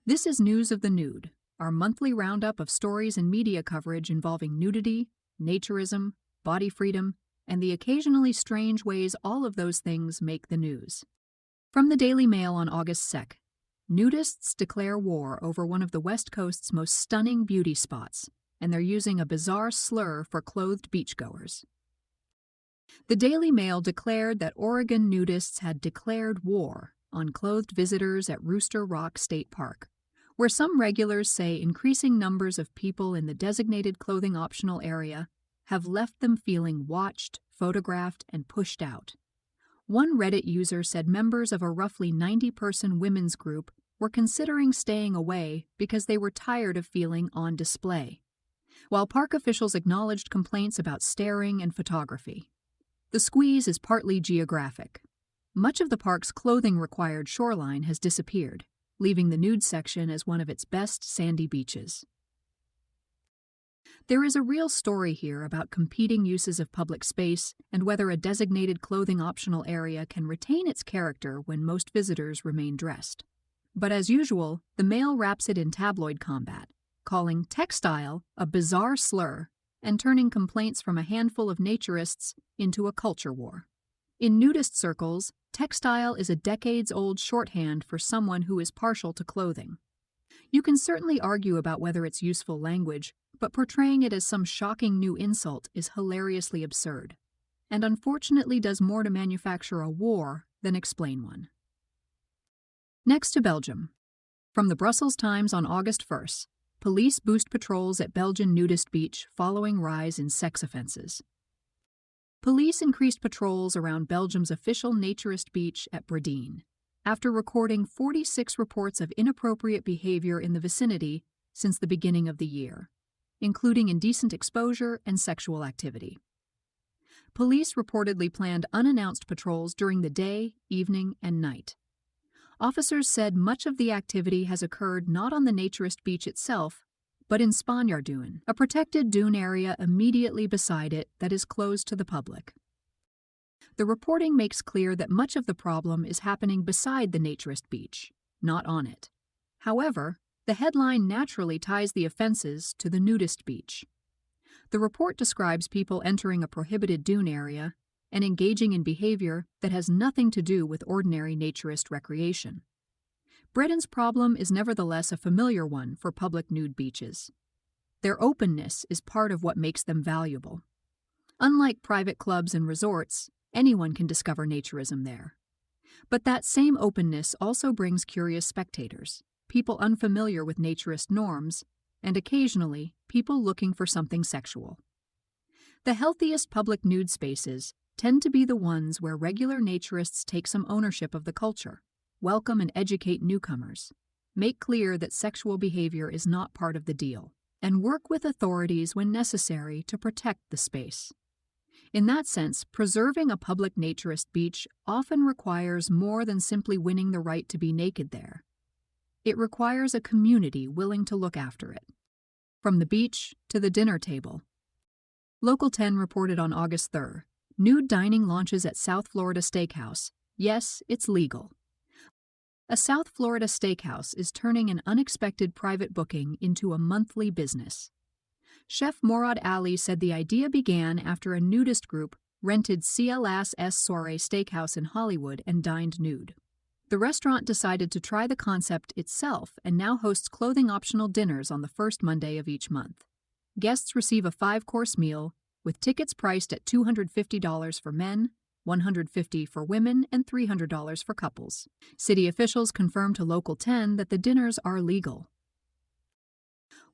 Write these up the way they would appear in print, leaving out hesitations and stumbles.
This is News of the Nude, our monthly roundup of stories and media coverage involving nudity, naturism, body freedom, and the occasionally strange ways all of those things make the news. From the Daily Mail on August 2nd, nudists declare war over one of the West Coast's most stunning beauty spots, and they're using a bizarre slur for clothed beachgoers. The Daily Mail declared that Oregon nudists had declared war on clothed visitors at Rooster Rock State Park, where some regulars say increasing numbers of people in the designated clothing optional area have left them feeling watched, photographed, and pushed out. One Reddit user said members of a roughly 90-person women's group were considering staying away because they were tired of feeling on display, while park officials acknowledged complaints about staring and photography. The squeeze is partly geographic. Much of the park's clothing-required shoreline has disappeared, leaving the nude section as one of its best sandy beaches. There is a real story here about competing uses of public space and whether a designated clothing optional area can retain its character when most visitors remain dressed. But as usual, the Mail wraps it in tabloid combat, calling textile a bizarre slur and turning complaints from a handful of naturists into a culture war. In nudist circles, textile is a decades-old shorthand for someone who is partial to clothing. You can certainly argue about whether it's useful language, but portraying it as some shocking new insult is hilariously absurd, and unfortunately does more to manufacture a war than explain one. Next to Belgium. From the Brussels Times on August 1st, police boost patrols at Belgian nudist beach following rise in sex offenses. Police increased patrols around Belgium's official naturist beach at Bredene, after recording 46 reports of inappropriate behavior in the vicinity since the beginning of the year, including indecent exposure and sexual activity. Police reportedly planned unannounced patrols during the day, evening, and night. Officers said much of the activity has occurred not on the naturist beach itself, but in Spanjaarduin, a protected dune area immediately beside it that is closed to the public. The reporting makes clear that much of the problem is happening beside the naturist beach, not on it. However, the headline naturally ties the offenses to the nudist beach. The report describes people entering a prohibited dune area and engaging in behavior that has nothing to do with ordinary naturist recreation. Bredene's problem is nevertheless a familiar one for public nude beaches. Their openness is part of what makes them valuable. Unlike private clubs and resorts, anyone can discover naturism there. But that same openness also brings curious spectators, people unfamiliar with naturist norms, and occasionally people looking for something sexual. The healthiest public nude spaces tend to be the ones where regular naturists take some ownership of the culture, welcome and educate newcomers, make clear that sexual behavior is not part of the deal, and work with authorities when necessary to protect the space. In that sense, preserving a public naturist beach often requires more than simply winning the right to be naked there. It requires a community willing to look after it. From the beach to the dinner table. Local 10 reported on August 3rd, nude dining launches at South Florida Steakhouse. Yes, it's legal. A South Florida steakhouse is turning an unexpected private booking into a monthly business. Chef Morad Ali said the idea began after a nudist group rented CLS Soiree Steakhouse in Hollywood and dined nude. The restaurant decided to try the concept itself and now hosts clothing-optional dinners on the first Monday of each month. Guests receive a 5-course meal, with tickets priced at $250 for men, $150 for women, and $300 for couples. City officials confirmed to Local 10 that the dinners are legal.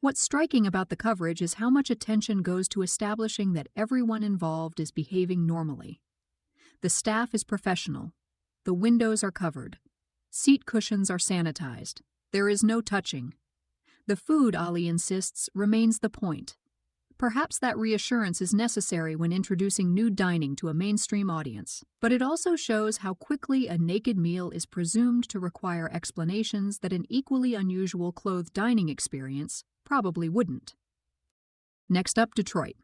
What's striking about the coverage is how much attention goes to establishing that everyone involved is behaving normally. The staff is professional. The windows are covered. Seat cushions are sanitized. There is no touching. The food, Ali insists, remains the point. Perhaps that reassurance is necessary when introducing nude dining to a mainstream audience, but it also shows how quickly a naked meal is presumed to require explanations that an equally unusual clothed dining experience probably wouldn't. Next up, Detroit.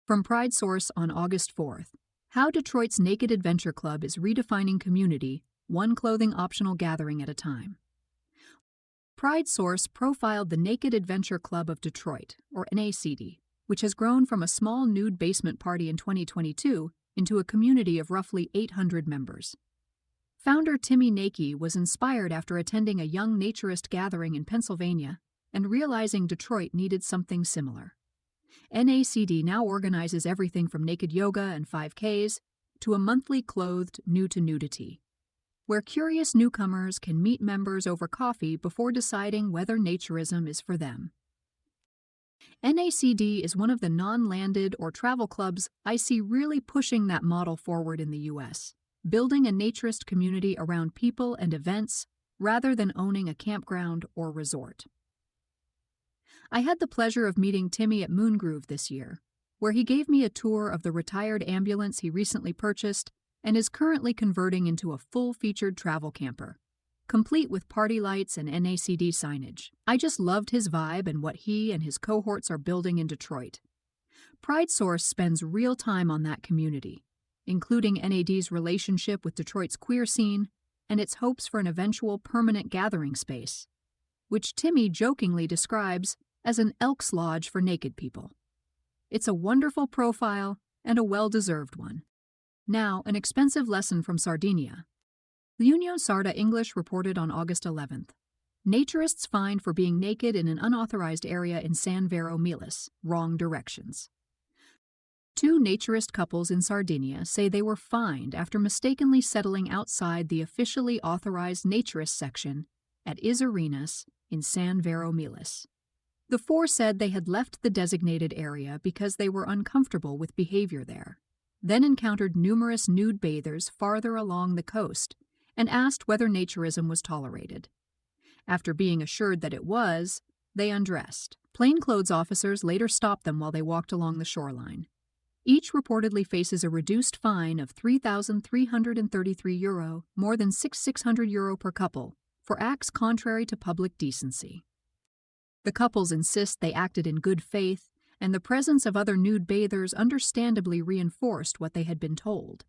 From Pride Source on August 4th, how Detroit's Naked Adventure Club is redefining community, one clothing optional gathering at a time. Pride Source profiled the Naked Adventure Club of Detroit, or NACD, which has grown from a small nude basement party in 2022 into a community of roughly 800 members. Founder Timmy Nakey was inspired after attending a young naturist gathering in Pennsylvania and realizing Detroit needed something similar. NACD now organizes everything from naked yoga and 5Ks to a monthly clothed Nude to Nudity, where curious newcomers can meet members over coffee before deciding whether naturism is for them. NACD is one of the non-landed or travel clubs I see really pushing that model forward in the U.S., building a naturist community around people and events rather than owning a campground or resort. I had the pleasure of meeting Timmy at Moongroove this year, where he gave me a tour of the retired ambulance he recently purchased and is currently converting into a full-featured travel camper, complete with party lights and NACD signage. I just loved his vibe and what he and his cohorts are building in Detroit. Pride Source spends real time on that community, including NAD's relationship with Detroit's queer scene and its hopes for an eventual permanent gathering space, which Timmy jokingly describes as an Elks Lodge for naked people. It's a wonderful profile and a well-deserved one. Now, an expensive lesson from Sardinia. The Union Sarda English reported on August 11th. Naturists fined for being naked in an unauthorized area in San Vero Milis, wrong directions. Two naturist couples in Sardinia say they were fined after mistakenly settling outside the officially authorized naturist section at Isarenas in San Vero Milis. The four said they had left the designated area because they were uncomfortable with behavior there, then encountered numerous nude bathers farther along the coast and asked whether naturism was tolerated. After being assured that it was, they undressed. Plainclothes officers later stopped them while they walked along the shoreline. Each reportedly faces a reduced fine of €3,333, more than €600 per couple, for acts contrary to public decency. The couples insist they acted in good faith, and the presence of other nude bathers understandably reinforced what they had been told.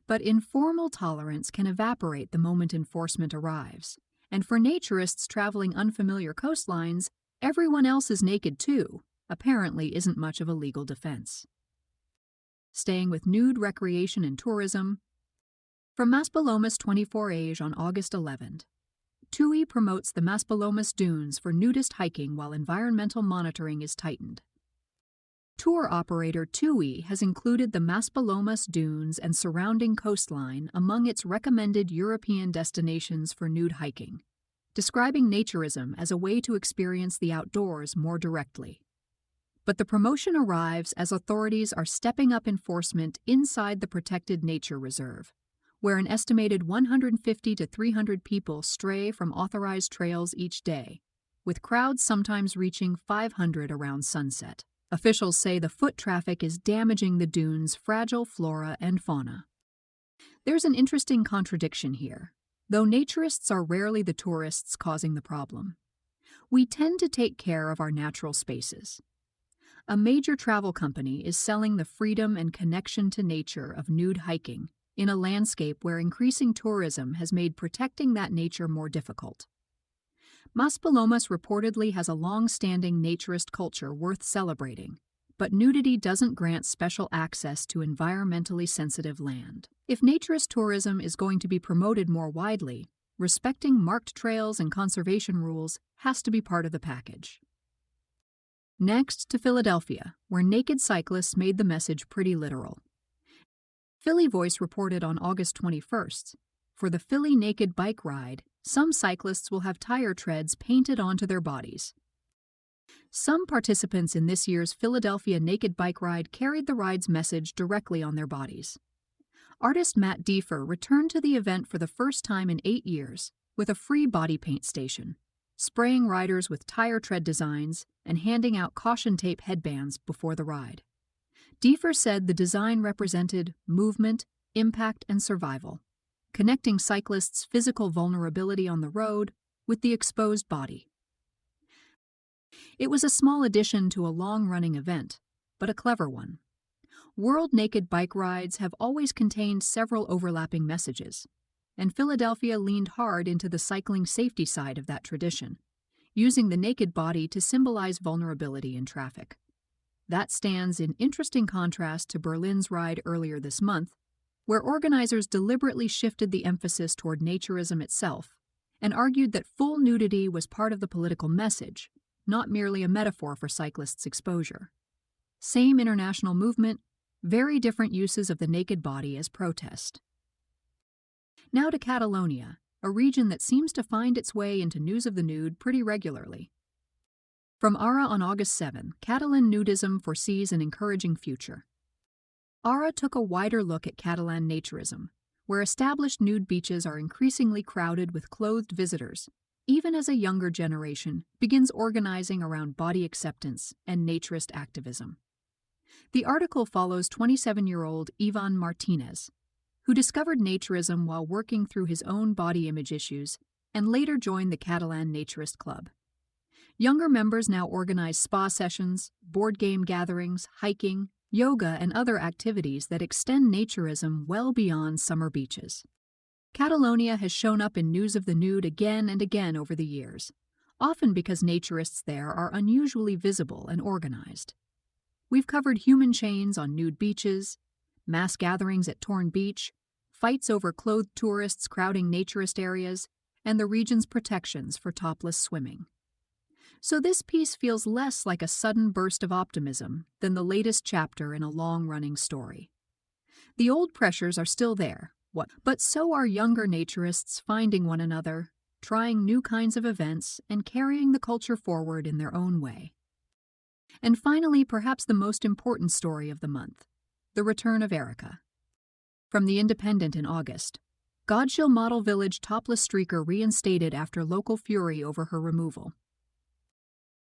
But informal tolerance can evaporate the moment enforcement arrives, and for naturists traveling unfamiliar coastlines, everyone else is naked too, apparently isn't much of a legal defense. Staying with nude recreation and tourism, from Maspalomas 24 Age on August 11th. TUI promotes the Maspalomas Dunes for nudist hiking while environmental monitoring is tightened. Tour operator TUI has included the Maspalomas Dunes and surrounding coastline among its recommended European destinations for nude hiking, describing naturism as a way to experience the outdoors more directly. But the promotion arrives as authorities are stepping up enforcement inside the protected nature reserve, where an estimated 150 to 300 people stray from authorized trails each day, with crowds sometimes reaching 500 around sunset. Officials say the foot traffic is damaging the dunes' fragile flora and fauna. There's an interesting contradiction here. Though naturists are rarely the tourists causing the problem, we tend to take care of our natural spaces. A major travel company is selling the freedom and connection to nature of nude hiking in a landscape where increasing tourism has made protecting that nature more difficult. Maspalomas reportedly has a long-standing naturist culture worth celebrating, but nudity doesn't grant special access to environmentally sensitive land. If naturist tourism is going to be promoted more widely, respecting marked trails and conservation rules has to be part of the package. Next to Philadelphia, where naked cyclists made the message pretty literal. Philly Voice reported on August 21st, for the Philly Naked Bike Ride, some cyclists will have tire treads painted onto their bodies. Some participants in this year's Philadelphia Naked Bike Ride carried the ride's message directly on their bodies. Artist Matt Diefer returned to the event for the first time in 8 years with a free body paint station, spraying riders with tire tread designs and handing out caution tape headbands before the ride. Diefer said the design represented movement, impact, and survival, connecting cyclists' physical vulnerability on the road with the exposed body. It was a small addition to a long-running event, but a clever one. World Naked Bike Rides have always contained several overlapping messages, and Philadelphia leaned hard into the cycling safety side of that tradition, using the naked body to symbolize vulnerability in traffic. That stands in interesting contrast to Berlin's ride earlier this month, where organizers deliberately shifted the emphasis toward naturism itself and argued that full nudity was part of the political message, not merely a metaphor for cyclists' exposure. Same international movement, very different uses of the naked body as protest. Now to Catalonia, a region that seems to find its way into News of the Nude pretty regularly. From ARA on August 7, Catalan nudism foresees an encouraging future. ARA took a wider look at Catalan naturism, where established nude beaches are increasingly crowded with clothed visitors, even as a younger generation begins organizing around body acceptance and naturist activism. The article follows 27-year-old Ivan Martinez, who discovered naturism while working through his own body image issues and later joined the Catalan Naturist Club. Younger members now organize spa sessions, board game gatherings, hiking, yoga, and other activities that extend naturism well beyond summer beaches. Catalonia has shown up in News of the Nude again and again over the years, often because naturists there are unusually visible and organized. We've covered human chains on nude beaches, mass gatherings at Torn Beach, fights over clothed tourists crowding naturist areas, and the region's protections for topless swimming. So this piece feels less like a sudden burst of optimism than the latest chapter in a long-running story. The old pressures are still there, but so are younger naturists finding one another, trying new kinds of events, and carrying the culture forward in their own way. And finally, perhaps the most important story of the month, the return of Erica. From The Independent in August, Godchill Model Village topless streaker reinstated after local fury over her removal.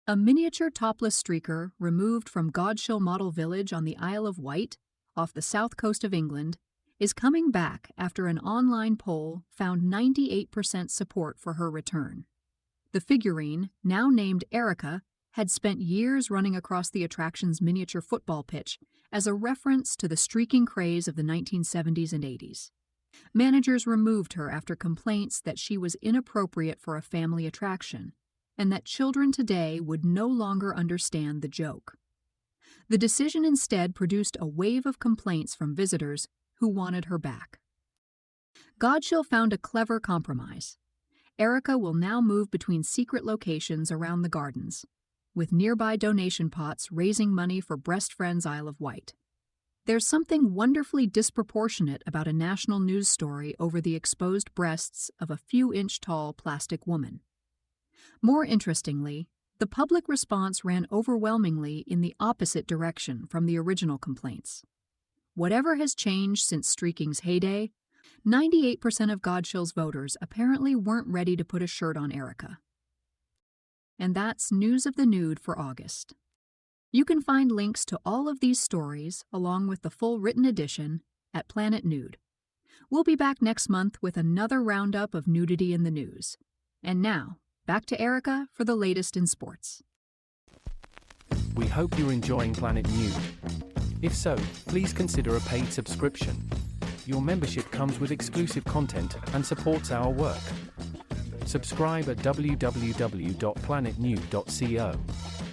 A miniature topless streaker removed from Godchill Model Village on the Isle of Wight, off the south coast of England, is coming back after an online poll found 98% support for her return. The figurine, now named Erica, had spent years running across the attraction's miniature football pitch as a reference to the streaking craze of the 1970s and 80s. Managers removed her after complaints that she was inappropriate for a family attraction, and that children today would no longer understand the joke. The decision instead produced a wave of complaints from visitors who wanted her back. Godchill found a clever compromise. Erica will now move between secret locations around the gardens, with nearby donation pots raising money for Breast Friends Isle of Wight. There's something wonderfully disproportionate about a national news story over the exposed breasts of a few-inch-tall plastic woman. More interestingly, the public response ran overwhelmingly in the opposite direction from the original complaints. Whatever has changed since streaking's heyday, 98% of Godchill's voters apparently weren't ready to put a shirt on Erica. And that's News of the Nude for August. You can find links to all of these stories, along with the full written edition, at planetnude. We'll be back next month with another roundup of nudity in the news. And now, back to Erica for the latest in sports. We hope you're enjoying Planet Nude. If so, please consider a paid subscription. Your membership comes with exclusive content and supports our work. Subscribe at www.planetnude.co.